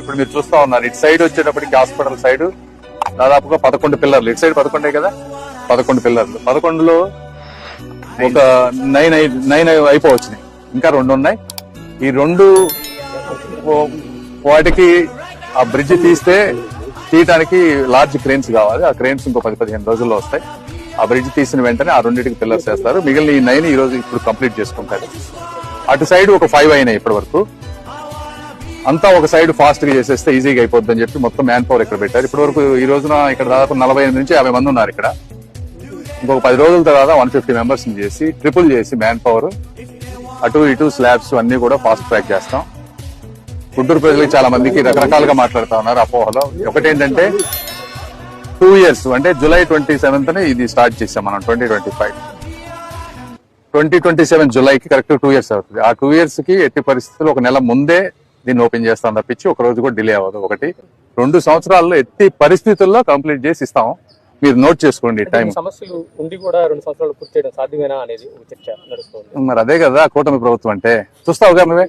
ఇప్పుడు మీరు చూస్తా ఉన్నారు, ఇటు సైడ్ వచ్చేటప్పటికి హాస్పిటల్ సైడ్ దాదాపుగా 11 పిల్లర్లు, ఇటు సైడ్ 11 కదా, 11 పిల్లర్లు. 11లో ఒక 9 అయిపోవచ్చినాయి, ఇంకా 2 ఉన్నాయి. ఈ 2 వాటికి ఆ బ్రిడ్జ్ తీయటానికి లార్జ్ క్రేన్స్ కావాలి. ఆ క్రేన్స్ ఇంకో 10-15 రోజుల్లో వస్తాయి. ఆ బ్రిడ్జ్ తీసిన వెంటనే ఆ 2టికి పిల్లర్స్ వేస్తారు. మిగిలిన ఈ 9 ఈ రోజు ఇప్పుడు కంప్లీట్ చేసుకుంటారు. అటు సైడ్ ఒక 5 అయినాయి ఇప్పటి వరకు. అంతా ఒక సైడ్ ఫాస్ట్ గా చేసేస్తే ఈజీగా అయిపోద్ది అని చెప్పి మొత్తం మ్యాన్ పవర్ ఇక్కడ పెట్టారు. ఇప్పటి వరకు ఈ రోజున ఇక్కడ దాదాపు 48 నుంచి 50 మంది ఉన్నారు ఇక్కడ. ఇంకొక 10 రోజుల తర్వాత 150 మెంబర్స్ చేసి ట్రిపుల్ చేసి మ్యాన్ పవర్ అటు ఇటు స్లాబ్స్ అన్ని కూడా ఫాస్ట్ ట్రాక్ చేస్తాం. గుంటూరు ప్రజలకు చాలా మందికి రకరకాలుగా మాట్లాడుతా ఉన్నారు అపోహలో. ఒకటేంటంటే 2 years అంటే జూలై 27th ఇది స్టార్ట్ చేసాం మనం. 2027 జూలైకి కరెక్ట్ 2 years అవుతుంది. ఆ 2 years కి ఎట్టి పరిస్థితుల్లో ఒక నెల ముందే దీన్ని ఓపెన్ చేస్తాం తప్పించి ఒక రోజు కూడా డిలే అవ్వదు. 1-2 సంవత్సరాల్లో ఎట్టి పరిస్థితుల్లో కంప్లీట్ చేసి ఇస్తాం. మీరు నోట్ చేసుకోండి టైం. సమస్యలు ఉండి కూడా 2 సంవత్సరాలు పూర్తి చేయడం సాధ్యమేనా అనేది ఒక చర్చ నడుస్తుంది. మరి అదే కదా కూటమి ప్రభుత్వం అంటే. చూస్తావుగా నువ్వే.